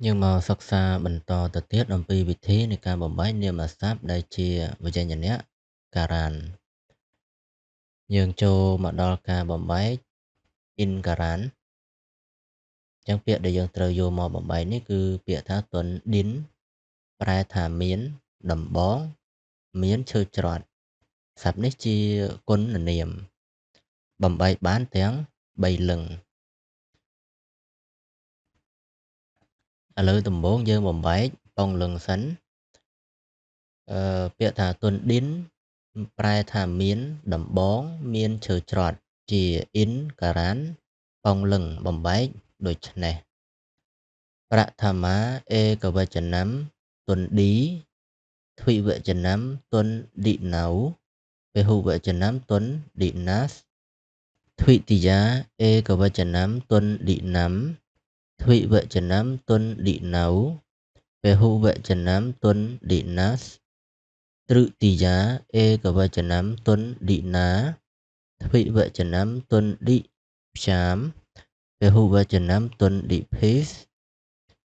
Nhưng mà sắc xa bẩn to tật tiếtអំពីវិធីនៃការបំបែកនាមសព្ទដែលជាវិញ្ញនៈការ៉ានយើងចូលមកដល់ការបំបែក in ការ៉ានចឹងពាក្យដែលយើងត្រូវយកមកបំបែកនេះគឺពាក្យថាទន់ din ប្រែថាមានដំបងមានឈើច្រត់សព្ទនេះជាគុណនាមបំបែកបានទាំង3លឹងឥឡូវដំបូងយើងបំបែកប៉ុងលឹងសិនពាក្យថាទន់ din ប្រែថាមានដំបងមានឈើច្រត់ជា in ការ៉ានប៉ុងលឹងបំបែកដូចនេះប្រថាមាเอกវចនំទន់ ឌី ទ្វិវចនំទន់ ឌិណៅពហុវចនំទន់ ឌិណាសទ្វិតិយាเอกវចនំទន់ ឌិណាំទ្វិវចនំទន់ ឌិណៅពហុវចនំទន់ ឌិណាសតೃតិយាเอกវចនំទន់ ឌិណាទ្វិវចនំទន់ ឌិព្យាមពហុវចនំទន់ ឌិភេស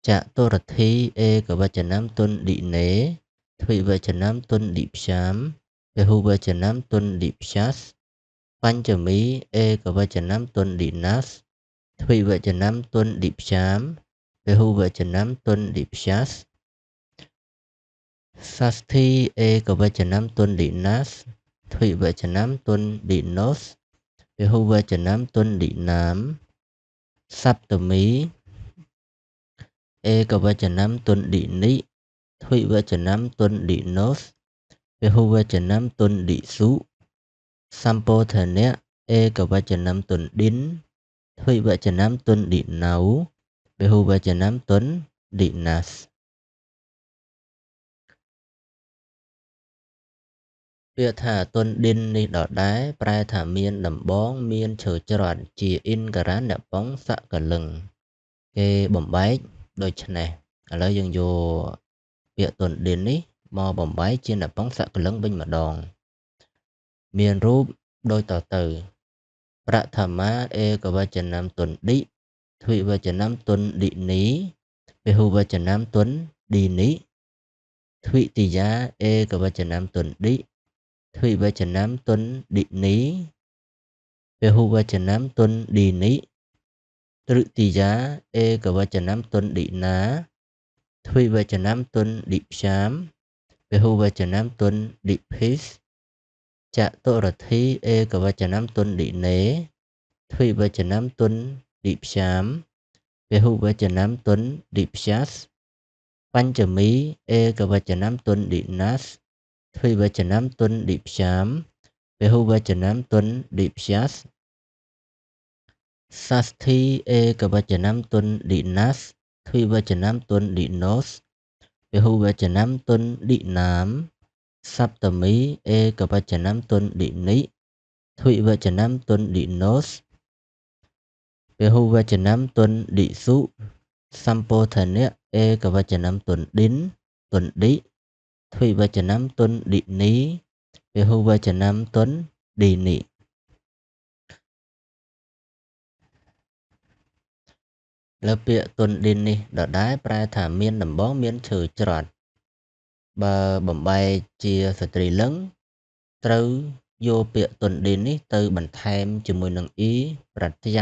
ចតុរថីเอกវចនំទន់ ឌិណេទ្វិវចនំទន់ ឌិព្យាមពហុវចនំទន់ ឌិព្យាសបញ្ចមីเอกវចនំទន់ ឌិណាសទ្វិវចនំទន់ ឌិព្យាមពហុវចនំទន់ ឌិព្យាសសស្ឋីเอกវចនំទន់ ឌិណាសទ្វិវចនំទន់ ឌិណូសពហុវចនំទន់ ឌិណាមសប្តមីเอกវចនំទន់ ឌិនិទ្វិវចនំទន់ ឌិណូសពហុវចនំទន់ ឌិសុសម្ពោធនៈเอกវចនំទន់ ឌិនទ្វិវចនំទន់ ឌិណៅពហុវចនំទន់ ឌិណាសពាក្យថាទន់ ឌិននេះដដែលប្រែថាមានដំបងមានឈើច្រត់ជា in ការ៉ានអ្នកប៉ុងសកលឹងគេបំបែកដូចនេះឥឡូវយើងយកពាក្យទន់ ឌិននេះមកបំបែកជាអ្នកប៉ុងសកលឹងវិញម្ដងមានរូបដូចតទៅប្រថាមាเอกវចនំទន់ ឌិទ្វិវចនំទន់ ឌិនីពហុវចនំទន់ ឌីនិទ្វិតិយាเอกវចនំទន់ ឌិទ្វិវចនំទន់ ឌិនីពហុវចនំទន់ ឌីនិតೃតិយាเอกវចនំទន់ ឌិណាទ្វិវចនំទន់ ឌិព្យាមពហុវចនំទន់ ឌិភេសចតុរថីเอกវចនំទន់ ឌិណេទ្វិវចនំទន់ ឌិព្យាមពហុវចនំទន់ ឌិព្យាសបញ្ចមីเอกវចនំទន់ ឌិណាសទ្វិវចនំទន់ ឌិព្យាមពហុវចនំទន់ ឌិព្យាសសស្ឋីเอกវចនំទន់ ឌិណាសទ្វិវចនំទន់ ឌិណូសពហុវចនំទន់ ឌិណាមសប្តមីเอกវចនំទន់ ឌិនិទ្វិវចនំទន់ ឌិណូសពហុវចនំទន់ ឌិសុសម្ពោធនៈเอกវចនំទន់ ឌិនទន់ ឌិទ្វិវចនំទន់ ឌិនីពហុវចនំទន់ ឌីនិលើពាក្យទន់ ឌិននេះដដែលប្រែថាមានដំបងមានឈើច្រត់បើបំបែកជាស្ត្រីលឹងត្រូវយកពាក្យទន់ ឌិននេះទៅបន្ថែមជាមួយនឹង e ប្រত্যយ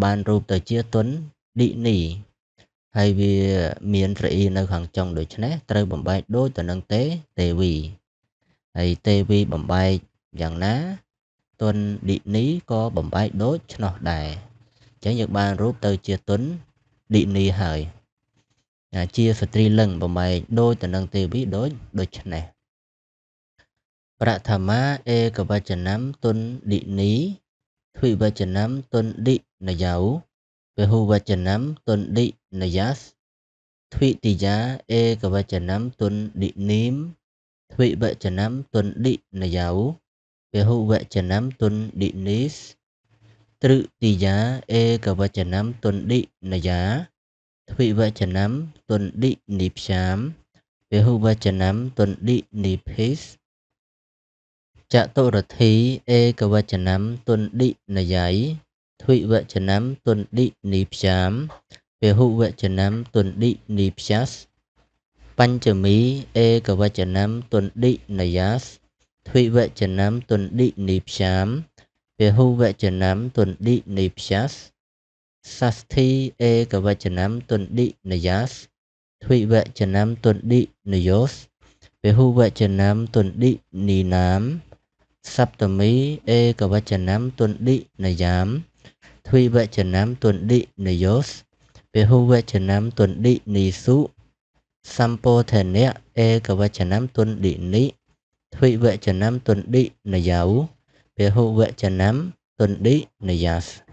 បានរូបទៅជាទន់ ឌិនីហើយវាមានរអ៊ីនៅខាងចុងដូច្នេះត្រូវបំបែកដូចទៅនឹងទេវីហើយទេវីបំបែកយ៉ាងណាទន់ ឌិនីក៏បំបែកដូចឆ្នោះដែរអញ្ចឹងយើងបានរូបទៅជាទន់ ឌិនីហើយជាស្ត្រីលឹងបំបែកដូចទៅនឹងទេវីដូចនេះប្រថាមាเอกវចនំទន់ ឌិនីទ្វិវចនំទន់ ឌិណយៅពហុវចនំទន់ ឌិណយាសទ្វិតិយាเอกវចនំទន់ ឌិនីមទ្វិវចនំទន់ ឌិណយៅពហុវចនំទន់ ឌិនីសតೃតិយាเอกវចនំទន់ ឌិណយាទ្វិវចនំទន់ ឌិនិព្យាមពហុវចនំទន់ ឌិនិភេសចតុរថីเอกវចនំទន់ ឌិណយៃទ្វិវចនំទន់ ឌិនិព្យាមព Vechanam tundi nipsyas Panchami Ekavachanam tundi nayas Vechanam tundi nipsyam Vechanam tundi nipsyas Sasthi Ekavachanam tundi nayas Vechanam tundi nayos Vechanam tundi ninam Saptami Ekavachanam tundi nayam Vechanam tundi nayos Vechanam tundi nisu Sampothanya Ekavachanam tundi ni Vechanam tundi nayau Vechanam tundi nayas